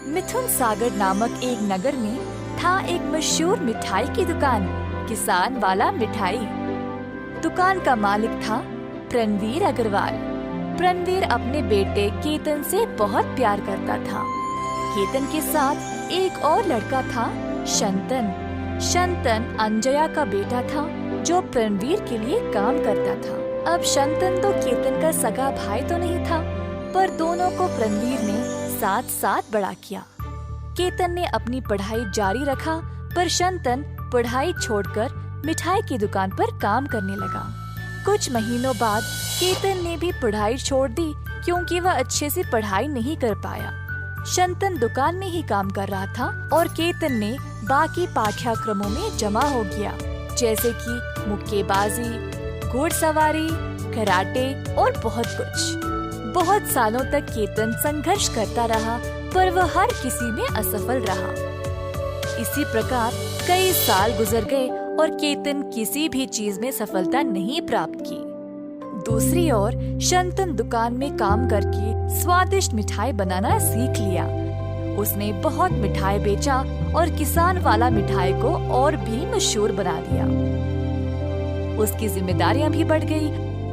मिथुन सागर नामक एक नगर में था एक मशहूर मिठाई की दुकान, किसान वाला मिठाई। दुकान का मालिक था प्रणवीर अग्रवाल। प्रणवीर अपने बेटे केतन से बहुत प्यार करता था। केतन के साथ एक और लड़का था, शंतन। शंतन अंजया का बेटा था जो प्रणवीर के लिए काम करता था। अब शंतन तो केतन का सगा भाई तो नहीं था, पर दोनों को प्रणवीर ने साथ साथ बड़ा किया। केतन ने अपनी पढ़ाई जारी रखा, पर शंतन पढ़ाई छोड़कर मिठाई की दुकान पर काम करने लगा। कुछ महीनों बाद केतन ने भी पढ़ाई छोड़ दी, क्योंकि वह अच्छे से पढ़ाई नहीं कर पाया। शंतन दुकान में ही काम कर रहा था और केतन ने बाकी पाठ्यक्रमों में जमा हो गया, जैसे कि मुक्केबाजी, घुड़सवारी, कराटे और बहुत कुछ। बहुत सालों तक केतन संघर्ष करता रहा, पर वह हर किसी में असफल रहा। इसी प्रकार कई साल गुजर गए और केतन किसी भी चीज में सफलता नहीं प्राप्त की। दूसरी ओर शंतन दुकान में काम करके स्वादिष्ट मिठाई बनाना सीख लिया। उसने बहुत मिठाई बेचा और किसान वाला मिठाई को और भी मशहूर बना दिया। उसकी जिम्मेदारियां भी बढ़ गई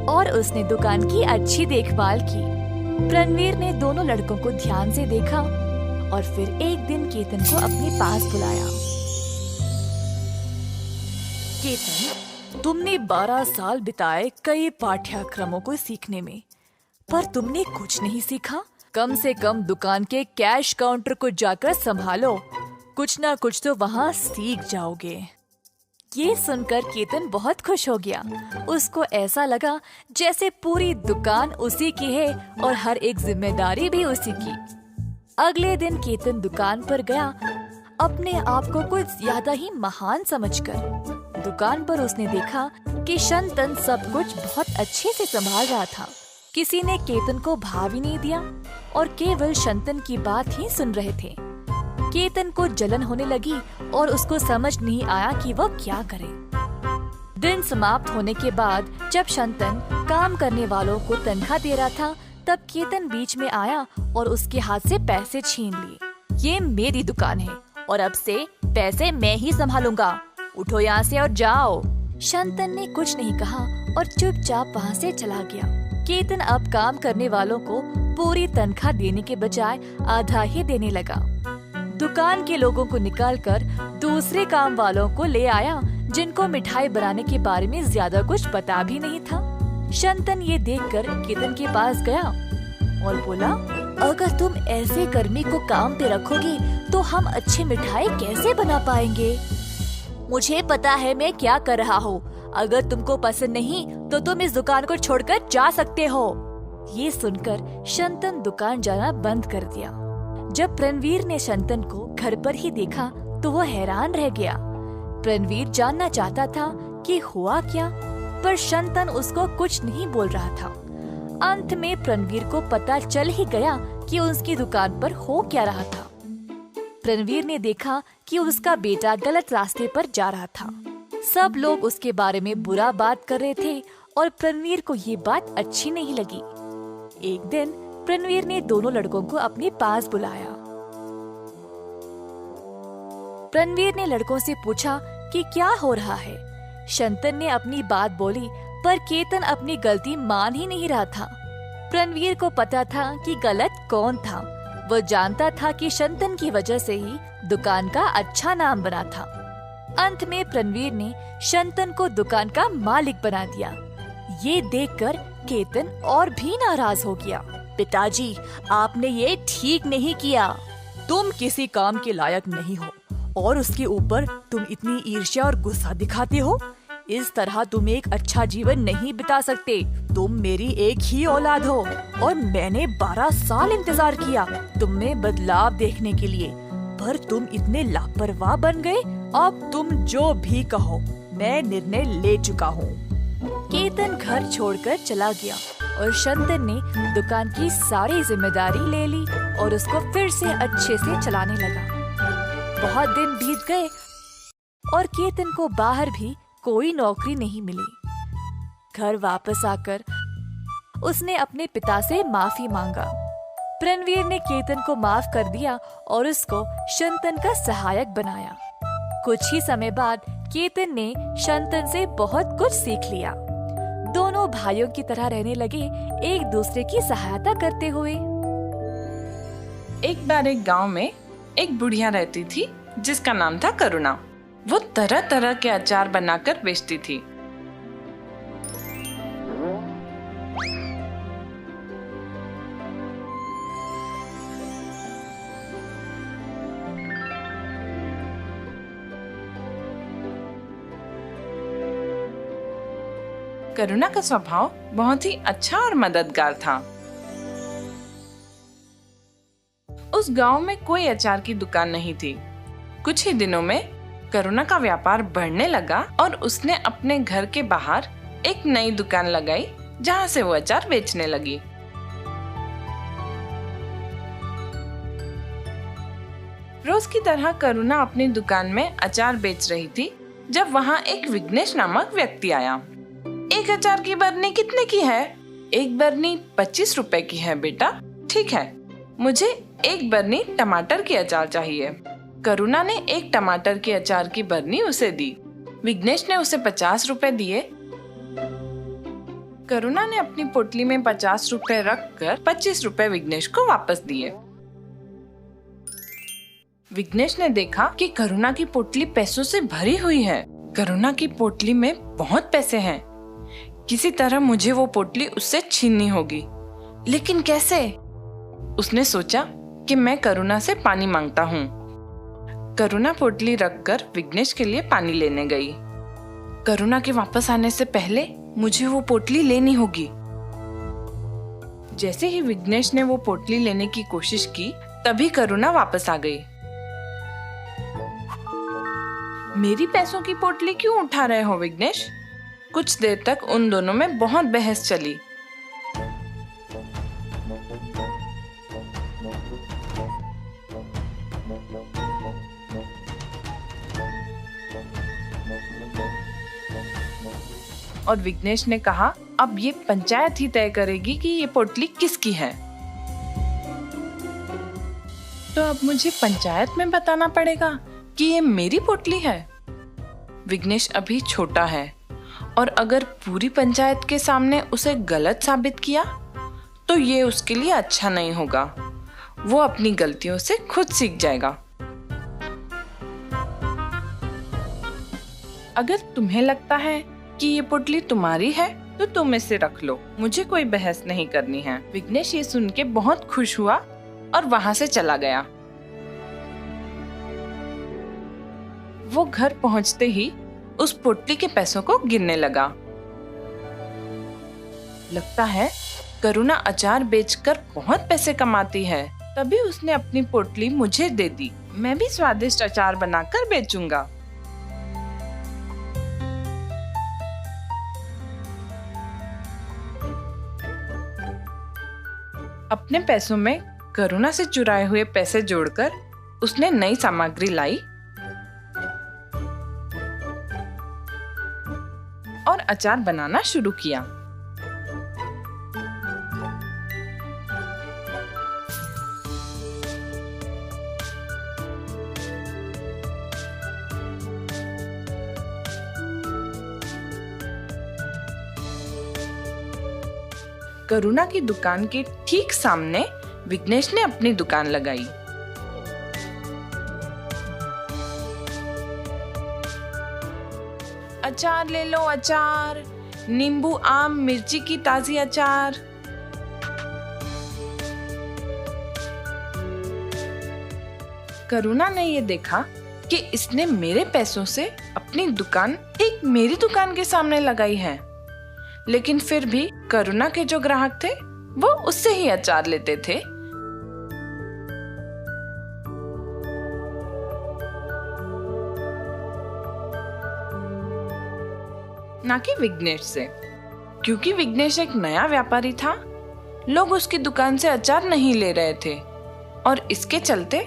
और उसने दुकान की अच्छी देखभाल की। प्रणवीर ने दोनों लड़कों को ध्यान से देखा और फिर एक दिन केतन को अपने पास बुलाया। केतन, तुमने 12 साल बिताए कई पाठ्यक्रमों को सीखने में, पर तुमने कुछ नहीं सीखा। कम से कम दुकान के कैश काउंटर को जाकर संभालो, कुछ ना कुछ तो वहाँ सीख जाओगे। ये सुनकर केतन बहुत खुश हो गया। उसको ऐसा लगा जैसे पूरी दुकान उसी की है और हर एक जिम्मेदारी भी उसी की। अगले दिन केतन दुकान पर गया, अपने आप को कुछ ज्यादा ही महान समझकर। दुकान पर उसने देखा कि शंतन सब कुछ बहुत अच्छे से संभाल रहा था। किसी ने केतन को भाव ही नहीं दिया और केवल शंतन की बात ही सुन रहे थे। केतन को जलन होने लगी और उसको समझ नहीं आया कि वह क्या करे। दिन समाप्त होने के बाद जब शंतन काम करने वालों को तनख्वाह दे रहा था, तब केतन बीच में आया और उसके हाथ से पैसे छीन लिए। ये मेरी दुकान है और अब से पैसे मैं ही संभालूंगा। उठो यहाँ से और जाओ। शंतन ने कुछ नहीं कहा और चुपचाप वहाँ से चला गया। केतन अब काम करने वालों को पूरी तनख्वाह देने के बजाय आधा ही देने लगा। दुकान के लोगों को निकालकर दूसरे काम वालों को ले आया, जिनको मिठाई बनाने के बारे में ज्यादा कुछ पता भी नहीं था। शंतन ये देखकर केतन के पास गया और बोला, अगर तुम ऐसे कर्मी को काम पे रखोगी तो हम अच्छी मिठाई कैसे बना पाएंगे? मुझे पता है मैं क्या कर रहा हूँ। अगर तुमको पसंद नहीं तो तुम इस दुकान को छोड़कर जा सकते हो। ये सुनकर शंतन दुकान जाना बंद कर दिया। जब प्रणवीर ने शंतन को घर पर ही देखा तो वह हैरान रह गया। प्रणवीर जानना चाहता था कि हुआ क्या, पर शंतन उसको कुछ नहीं बोल रहा था। अंत में प्रणवीर को पता चल ही गया कि उसकी दुकान पर हो क्या रहा था। प्रणवीर ने देखा कि उसका बेटा गलत रास्ते पर जा रहा था। सब लोग उसके बारे में बुरा बात कर रहे थे और प्रणवीर को ये बात अच्छी नहीं लगी। एक दिन प्रणवीर ने दोनों लड़कों को अपने पास बुलाया। प्रणवीर ने लड़कों से पूछा कि क्या हो रहा है। शंतन ने अपनी बात बोली, पर केतन अपनी गलती मान ही नहीं रहा था। प्रणवीर को पता था कि गलत कौन था। वह जानता था कि शंतन की वजह से ही दुकान का अच्छा नाम बना था। अंत में प्रणवीर ने शंतन को दुकान का मालिक बना दिया। ये देखकर केतन और भी नाराज हो गया। पिताजी, आपने ये ठीक नहीं किया। तुम किसी काम के लायक नहीं हो और उसके ऊपर तुम इतनी ईर्ष्या और गुस्सा दिखाते हो। इस तरह तुम एक अच्छा जीवन नहीं बिता सकते। तुम मेरी एक ही औलाद हो और मैंने 12 साल इंतजार किया तुम में बदलाव देखने के लिए, पर तुम इतने लापरवाह बन गए। अब तुम जो भी कहो, मैं निर्णय ले चुका हूँ। केतन घर छोड़कर चला गया और शंतन ने दुकान की सारी जिम्मेदारी ले ली और उसको फिर से अच्छे से चलाने लगा। बहुत दिन बीत गए और केतन को बाहर भी कोई नौकरी नहीं मिली। घर वापस आकर उसने अपने पिता से माफी मांगा। प्रणवीर ने केतन को माफ कर दिया और उसको शंतन का सहायक बनाया। कुछ ही समय बाद केतन ने शंतन से बहुत कुछ सीख लिया। दोनों भाइयों की तरह रहने लगे, एक दूसरे की सहायता करते हुए। एक बार एक गांव में एक बुढ़िया रहती थी जिसका नाम था करुणा। वो तरह तरह के अचार बनाकर बेचती थी। करुणा का स्वभाव बहुत ही अच्छा और मददगार था। उस गांव में कोई अचार की दुकान नहीं थी। कुछ ही दिनों में करुणा का व्यापार बढ़ने लगा और उसने अपने घर के बाहर एक नई दुकान लगाई जहां से वो अचार बेचने लगी। रोज की तरह करुणा अपनी दुकान में अचार बेच रही थी जब वहां एक विघ्नेश नामक व्यक्ति आया। एक अचार की बरनी कितने की है? एक बरनी 25 रुपए की है बेटा। ठीक है, मुझे एक बरनी टमाटर की अचार चाहिए। करुणा ने एक टमाटर के अचार की बरनी उसे दी। विघ्नेश ने उसे 50 रुपए दिए। करुणा ने अपनी पोटली में 50 रुपए रखकर 25 रुपए विघ्नेश को वापस दिए। विघ्नेश ने देखा कि करुणा की पोटली पैसों से भरी हुई है। करुणा की पोटली में बहुत पैसे हैं। किसी तरह मुझे वो पोटली उससे छीननी होगी, लेकिन कैसे? उसने सोचा कि मैं करुणा से पानी मांगता हूँ। करुणा पोटली रखकर विघ्नेश के लिए पानी लेने गई। करुणा के वापस आने से पहले मुझे वो पोटली लेनी होगी। जैसे ही विघ्नेश ने वो पोटली लेने की कोशिश की, तभी करुणा वापस आ गई। मेरी पैसों की पोटली क्यों उठा रहे हो विघ्नेश? कुछ देर तक उन दोनों में बहुत बहस चली। और विघ्नेश ने कहा, अब ये पंचायत ही तय करेगी कि ये पोटली किसकी है। तो अब मुझे पंचायत में बताना पड़ेगा कि ये मेरी पोटली है। विघ्नेश अभी छोटा है और अगर पूरी पंचायत के सामने उसे गलत साबित किया तो ये उसके लिए अच्छा नहीं होगा। वो अपनी गलतियों से खुद सीख जाएगा। अगर तुम्हें लगता है कि ये पोटली तुम्हारी है तो तुम इसे रख लो, मुझे कोई बहस नहीं करनी है। विघ्नेश ये सुन के बहुत खुश हुआ और वहां से चला गया। वो घर पहुंचते ही उस पोटली के पैसों को गिनने लगा। लगता है करुणा अचार बेचकर बहुत पैसे कमाती है, तभी उसने अपनी पोटली मुझे दे दी। मैं भी स्वादिष्ट अचार बनाकर बेचूंगा। अपने पैसों में करुणा से चुराए हुए पैसे जोड़कर उसने नई सामग्री लाई और अचार बनाना शुरू किया। करुणा की दुकान के ठीक सामने विघ्नेश ने अपनी दुकान लगाई। अचार ले लो अचार, नींबू आम मिर्ची की ताजी अचार। करुणा ने ये देखा कि इसने मेरे पैसों से अपनी दुकान ठीक मेरी दुकान के सामने लगाई है, लेकिन फिर भी करुणा के जो ग्राहक थे वो उससे ही अचार लेते थे। ना कि विघ्नेश से, क्योंकि विघ्नेश एक नया व्यापारी था। लोग उसकी दुकान से अचार नहीं ले रहे थे और इसके चलते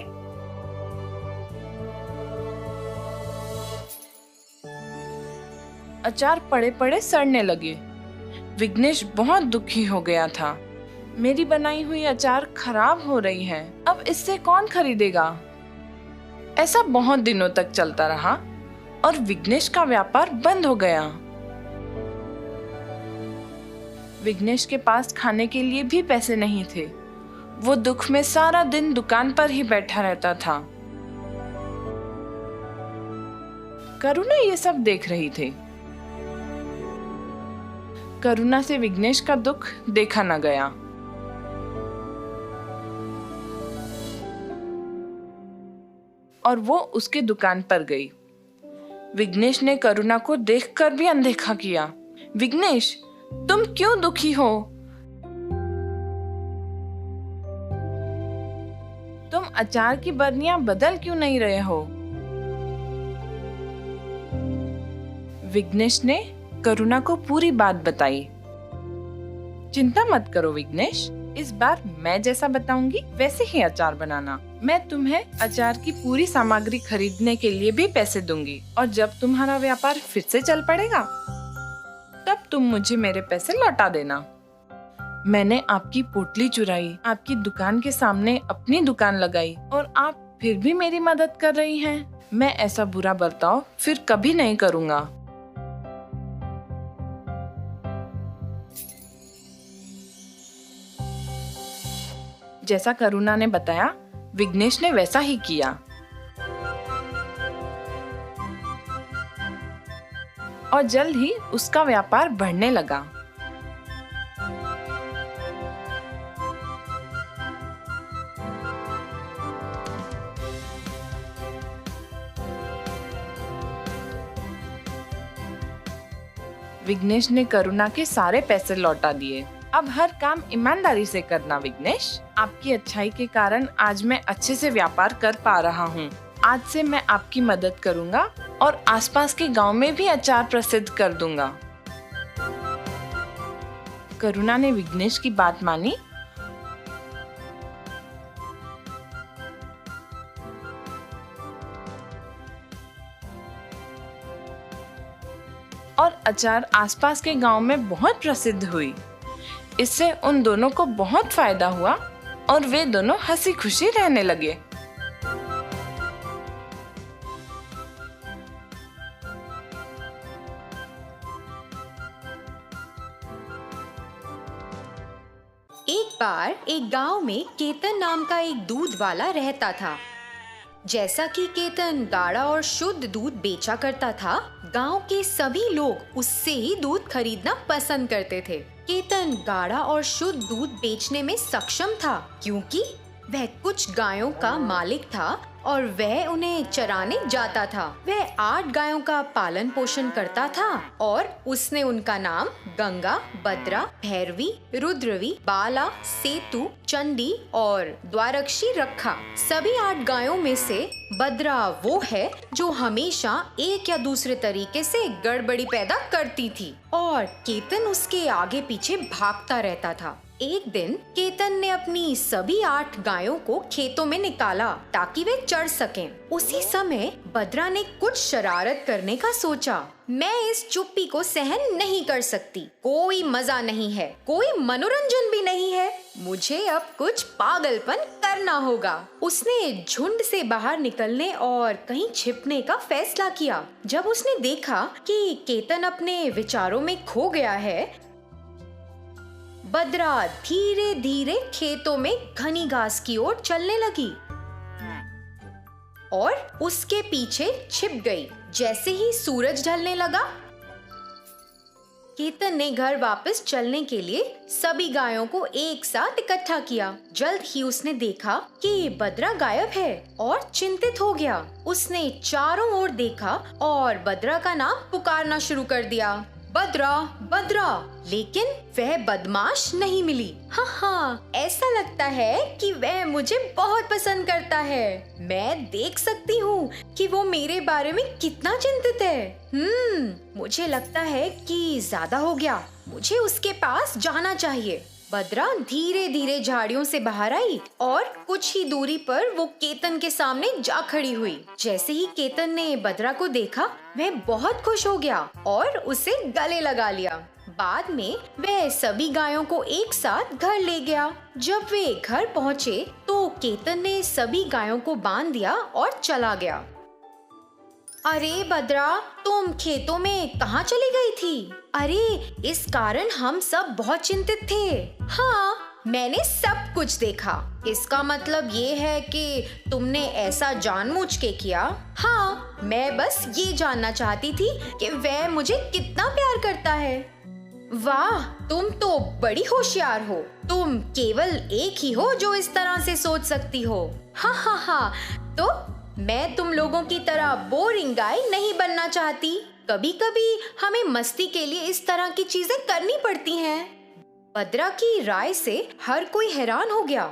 अचार पड़े पड़े सड़ने लगे। विघ्नेश बहुत दुखी हो गया था। मेरी बनाई हुई अचार खराब हो रही है, अब इससे कौन खरीदेगा? ऐसा बहुत दिनों तक चलता रहा और विघ्नेश का व्यापार बंद हो गया। विघ्नेश के पास खाने के लिए भी पैसे नहीं थे। वो दुख में सारा दिन दुकान पर ही बैठा रहता था। करुणा ये सब देख रही थी। करुणा से विघ्नेश का दुख देखा न गया। और वो उसके दुकान पर गई। विघ्नेश ने करुणा को देखकर भी अनदेखा किया। विघ्नेश, तुम क्यों दुखी हो? तुम अचार की बरनियां बदल क्यों नहीं रहे हो? विघ्नेश ने करुणा को पूरी बात बताई। चिंता मत करो विघ्नेश, इस बार मैं जैसा बताऊंगी वैसे ही अचार बनाना। मैं तुम्हें अचार की पूरी सामग्री खरीदने के लिए भी पैसे दूंगी और जब तुम्हारा व्यापार फिर से चल पड़ेगा तब तुम मुझे मेरे पैसे लौटा देना। मैंने आपकी पोटली चुराई, आपकी दुकान के सामने अपनी दुकान लगाई और आप फिर भी मेरी मदद कर रही हैं। मैं ऐसा बुरा बर्ताव फिर कभी नहीं करूँगा। जैसा करुणा ने बताया, विघ्नेश ने वैसा ही किया और जल्द ही उसका व्यापार बढ़ने लगा। विघ्नेश ने करुणा के सारे पैसे लौटा दिए। अब हर काम ईमानदारी से करना विघ्नेश। आपकी अच्छाई के कारण आज मैं अच्छे से व्यापार कर पा रहा हूँ। आज से मैं आपकी मदद करूँगा और आसपास के गांव में भी अचार प्रसिद्ध कर दूंगा। करुणा ने विघ्नेश की बात मानी और अचार आसपास के गांव में बहुत प्रसिद्ध हुई। इससे उन दोनों को बहुत फायदा हुआ और वे दोनों हंसी खुशी रहने लगे। एक बार एक गांव में केतन नाम का एक दूध वाला रहता था। जैसा कि केतन गाढ़ा और शुद्ध दूध बेचा करता था, गांव के सभी लोग उससे ही दूध खरीदना पसंद करते थे। केतन गाढ़ा और शुद्ध दूध बेचने में सक्षम था क्योंकि वह कुछ गायों का मालिक था और वह उन्हें चराने जाता था। वह 8 गायों का पालन पोषण करता था और उसने उनका नाम गंगा, भद्रा, भैरवी, रुद्रवी, बाला, सेतु, चंडी और द्वारक्षी रखा। सभी 8 गायों में से भद्रा वो है जो हमेशा एक या दूसरे तरीके से गड़बड़ी पैदा करती थी और केतन उसके आगे पीछे भागता रहता था। एक दिन केतन ने अपनी सभी 8 गायों को खेतों में निकाला ताकि वे चर सकें। उसी समय भद्रा ने कुछ शरारत करने का सोचा। मैं इस चुप्पी को सहन नहीं कर सकती। कोई मजा नहीं है, कोई मनोरंजन भी नहीं है। मुझे अब कुछ पागलपन करना होगा। उसने झुंड से बाहर निकलने और कहीं छिपने का फैसला किया। जब उसने देखा कि केतन अपने विचारों में खो गया है, भद्रा धीरे धीरे खेतों में घनी घास की ओर चलने लगी और उसके पीछे छिप गई। जैसे ही सूरज ढलने लगा, केतन ने घर वापस चलने के लिए सभी गायों को एक साथ इकट्ठा किया। जल्द ही उसने देखा कि भद्रा गायब है और चिंतित हो गया। उसने चारों ओर देखा और भद्रा का नाम पुकारना शुरू कर दिया, भद्रा, भद्रा। लेकिन वह बदमाश नहीं मिली। हाँ, ऐसा लगता है कि वह मुझे बहुत पसंद करता है। मैं देख सकती हूँ कि वो मेरे बारे में कितना चिंतित है। मुझे लगता है कि ज्यादा हो गया। मुझे उसके पास जाना चाहिए। भद्रा धीरे धीरे झाड़ियों से बाहर आई और कुछ ही दूरी पर वो केतन के सामने जा खड़ी हुई। जैसे ही केतन ने भद्रा को देखा, वह बहुत खुश हो गया और उसे गले लगा लिया। बाद में वह सभी गायों को एक साथ घर ले गया। जब वे घर पहुँचे तो केतन ने सभी गायों को बांध दिया और चला गया। अरे बद्रा, तुम खेतों में कहाँ चली गई थी? अरे इस कारण हम सब बहुत चिंतित थे। हाँ, मैंने सब कुछ देखा। इसका मतलब ये है कि तुमने ऐसा जानबूझ के किया? हाँ, मैं बस ये जानना चाहती थी कि वह मुझे कितना प्यार करता है। वाह, तुम तो बड़ी होशियार हो। तुम केवल एक ही हो जो इस तरह से सोच सकती हो। हाँ हाँ हाँ, तो मैं तुम लोगों की तरह बोरिंग गाय नहीं बनना चाहती। कभी कभी हमें मस्ती के लिए इस तरह की चीजें करनी पड़ती हैं। बद्रा की राय से हर कोई हैरान हो गया।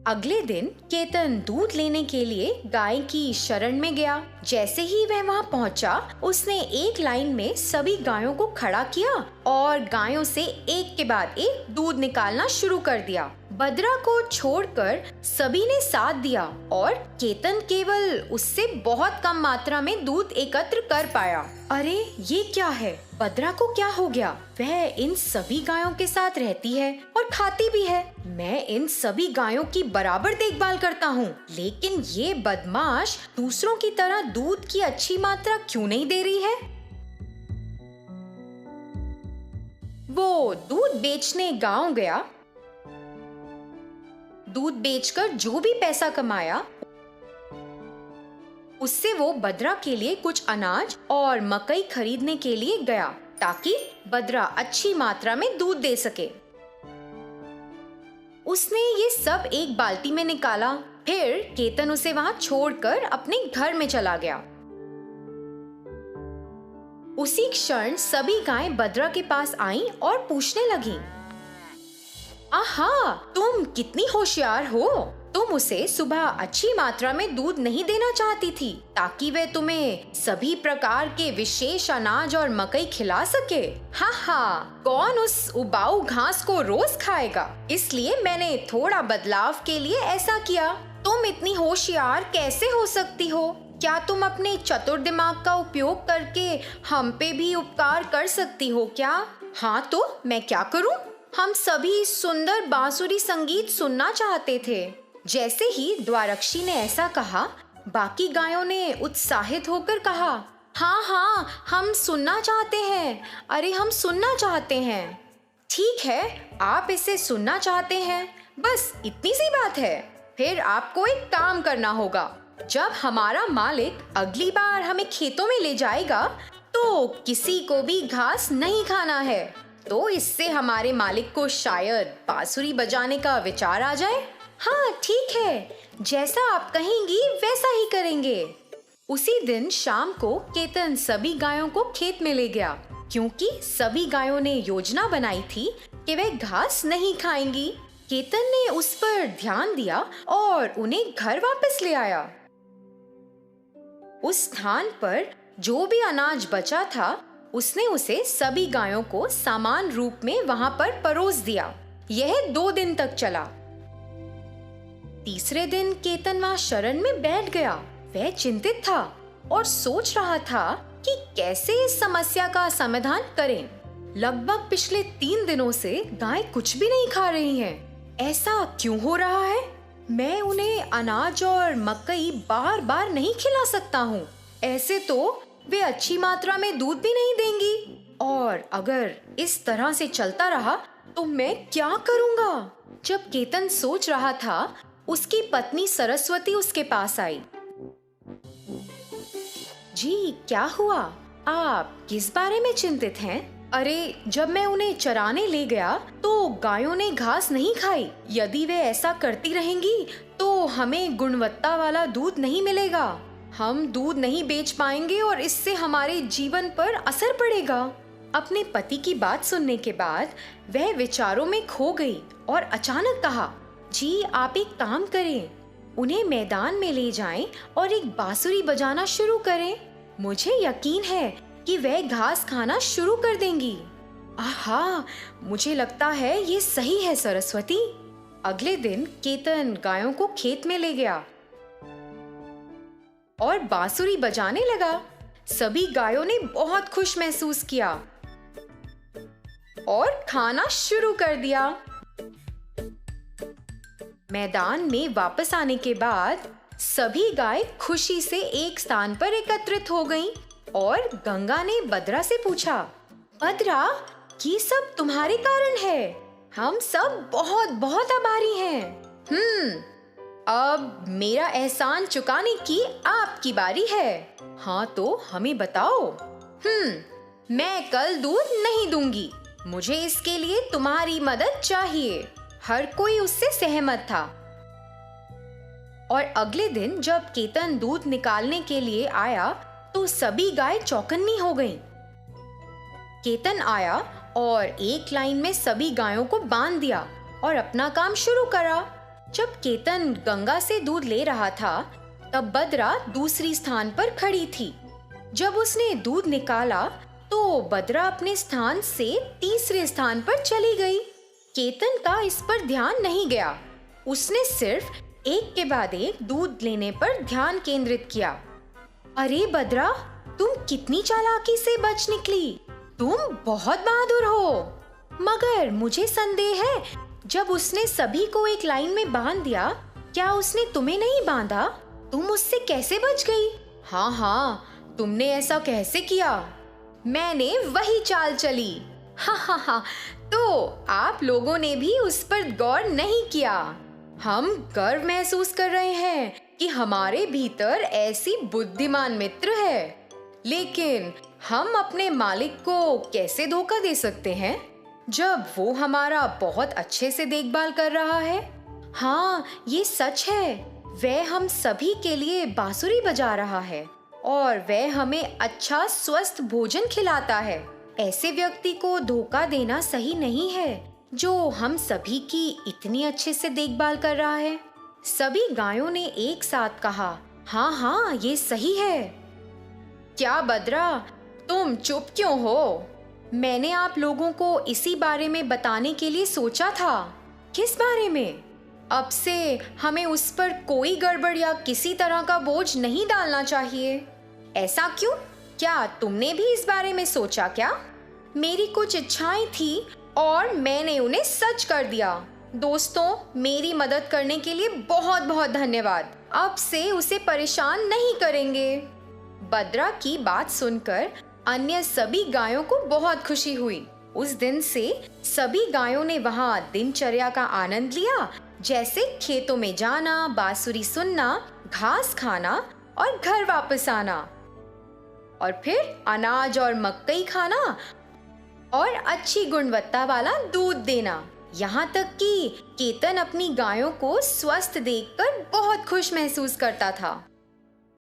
अगले दिन केतन दूध लेने के लिए गाय की शरण में गया। जैसे ही वह वहां पहुंचा, उसने एक लाइन में सभी गायों को खड़ा किया और गायों से एक के बाद एक दूध निकालना शुरू कर दिया। बद्रा को छोड़कर सभी ने साथ दिया और केतन केवल उससे बहुत कम मात्रा में दूध एकत्र कर पाया। अरे ये क्या है? बद्रा को क्या हो गया? वह इन सभी गायों के साथ रहती है और खाती भी है। मैं इन सभी गायों की बराबर देखभाल करता हूँ, लेकिन ये बदमाश दूसरों की तरह दूध की अच्छी मात्रा क्यों नहीं दे रही है? वो दूध बेचने गांव गया। दूध बेचकर जो भी पैसा कमाया, उससे वो बद्रा के लिए कुछ अनाज और मकई खरीदने के लिए गया ताकि बद्रा अच्छी मात्रा में दूध दे सके। उसने ये सब एक बाल्टी में निकाला। फिर केतन उसे वहां छोड़कर अपने घर में चला गया। उसी क्षण सभी गायें बद्रा के पास आईं और पूछने लगीं, आहा, तुम कितनी होशियार हो। तुम उसे सुबह अच्छी मात्रा में दूध नहीं देना चाहती थी ताकि वह तुम्हें सभी प्रकार के विशेष अनाज और मकई खिला सके। हाँ हाँ, कौन उस उबाऊ घास को रोज खाएगा? इसलिए मैंने थोड़ा बदलाव के लिए ऐसा किया। तुम इतनी होशियार कैसे हो सकती हो? क्या तुम अपने चतुर दिमाग का उपयोग करके हम पे भी उपकार कर सकती हो क्या? हाँ, तो मैं क्या करूं? हम सभी सुंदर बांसुरी संगीत सुनना चाहते थे। जैसे ही द्वारक्षी ने ऐसा कहा, बाकी गायों ने उत्साहित होकर कहा, हाँ हाँ, हम सुनना चाहते हैं। अरे हम सुनना चाहते हैं। ठीक है, आप इसे सुनना चाहते हैं, बस इतनी सी बात है। फिर आपको एक काम करना होगा। जब हमारा मालिक अगली बार हमें खेतों में ले जाएगा तो किसी को भी घास नहीं खाना है। तो इससे हमारे मालिक को शायद बांसुरी बजाने का विचार आ जाए। हाँ ठीक है, जैसा आप कहेंगी वैसा ही करेंगे। उसी दिन शाम को केतन सभी गायों को खेत में ले गया, क्योंकि सभी गायों ने योजना बनाई थी कि वे घास नहीं खाएंगी। केतन ने उस पर ध्यान दिया और उन्हें घर वापस ले आया। उस स्थान पर जो भी अनाज बचा था, उसने उसे सभी गायों को समान रूप में वहां पर परोस दिया। यह 2 दिन तक चला। तीसरे दिन केतन वहां शरण में बैठ गया। वह चिंतित था और सोच रहा था कि कैसे इस समस्या का समाधान करें। लगभग पिछले 3 दिनों से गाय कुछ भी नहीं खा रही हैं। ऐसा क्यों हो रहा है? मैं उन्हें अनाज और मकई बार बार नहीं खिला सकता हूँ। ऐसे तो वे अच्छी मात्रा में दूध भी नहीं देंगी, और अगर इस तरह से चलता रहा तो मैं क्या करूँगा? जब केतन सोच रहा था, उसकी पत्नी सरस्वती उसके पास आई। जी, क्या हुआ? आप किस बारे में चिंतित हैं? अरे, जब मैं उन्हें चराने ले गया तो गायों ने घास नहीं खाई। यदि वे ऐसा करती रहेंगी तो हमें गुणवत्ता वाला दूध नहीं मिलेगा। हम दूध नहीं बेच पाएंगे और इससे हमारे जीवन पर असर पड़ेगा। अपने पति की बात सुनने के बाद वह विचारों में खो गई और अचानक कहा, जी आप एक काम करें, उन्हें मैदान में ले जाएं और एक बांसुरी बजाना शुरू करें। मुझे यकीन है कि वह घास खाना शुरू कर देंगी। आहा, मुझे लगता है ये सही है सरस्वती। अगले दिन केतन गायों को खेत में ले गया और बांसुरी बजाने लगा। सभी गायों ने बहुत खुश महसूस किया। और खाना शुरू कर दिया। मैदान में वापस आने के बाद सभी गाय खुशी से एक स्थान पर एकत्रित हो गईं और गंगा ने बद्रा से पूछा, बद्रा, ये सब तुम्हारे कारण है। हम सब बहुत बहुत आभारी हैं। अब मेरा एहसान चुकाने की आपकी बारी है। हाँ तो हमें बताओ। मैं कल दूध नहीं दूंगी। मुझे इसके लिए तुम्हारी मदद चाहिए। हर कोई उससे सहमत था। और अगले दिन जब केतन दूध निकालने के लिए आया तो सभी गाय चौकन्नी हो गईं। केतन आया और एक लाइन में सभी गायों को बांध दिया और अपना काम शुरू करा। जब केतन गंगा से दूध ले रहा था तब बद्रा दूसरी स्थान पर खड़ी थी। जब उसने दूध निकाला तो बद्रा अपने स्थान से तीसरे स्थान पर चली गई। केतन का इस पर ध्यान नहीं गया। उसने सिर्फ एक के बाद एक दूध लेने पर ध्यान केंद्रित किया। अरे बद्रा, तुम कितनी चालाकी से बच निकली। तुम बहुत बहादुर हो। मगर मुझे संदेह है, जब उसने सभी को एक लाइन में बांध दिया, क्या उसने तुम्हें नहीं बांधा? तुम उससे कैसे बच गई? हाँ, तुमने ऐसा कैसे किया? मैंने वही चाल चली। हा, तो आप लोगों ने भी उस पर गौर नहीं किया। हम गर्व महसूस कर रहे हैं कि हमारे भीतर ऐसी बुद्धिमान मित्र है। लेकिन हम अपने मालिक को कैसे धोखा दे सकते हैं जब वो हमारा बहुत अच्छे से देखभाल कर रहा है? हाँ, ये सच है। वह हम सभी के लिए बांसुरी बजा रहा है और वह हमें अच्छा स्वस्थ भोजन खिलाता है। ऐसे व्यक्ति को धोखा देना सही नहीं है जो हम सभी की इतनी अच्छे से देखभाल कर रहा है। सभी गायों ने एक साथ कहा, हाँ, ये सही है। क्या बद्रा, तुम चुप क्यों हो? मैंने आप लोगों को इसी बारे में बताने के लिए सोचा था। किस बारे में? अब से हमें उस पर कोई गड़बड़ या किसी तरह का बोझ नहीं डालना चाहिए। ऐसा क्यों? क्या तुमने भी इस बारे में सोचा क्या? मेरी कुछ इच्छाएं थी और मैंने उन्हें सच कर दिया। दोस्तों, मेरी मदद करने के लिए बहुत बहुत धन्यवाद। अब से उसे परेशान नहीं करेंगे। बद्रा की बात सुनकर अन्य सभी गायों को बहुत खुशी हुई। उस दिन से सभी गायों ने वहां दिनचर्या का आनंद लिया, जैसे खेतों में जाना, बांसुरी सुनना, घास खाना और घर वापस आना, और फिर अनाज और मकई खाना और अच्छी गुणवत्ता वाला दूध देना। यहाँ तक कि केतन अपनी गायों को स्वस्थ देखकर बहुत खुश महसूस करता था।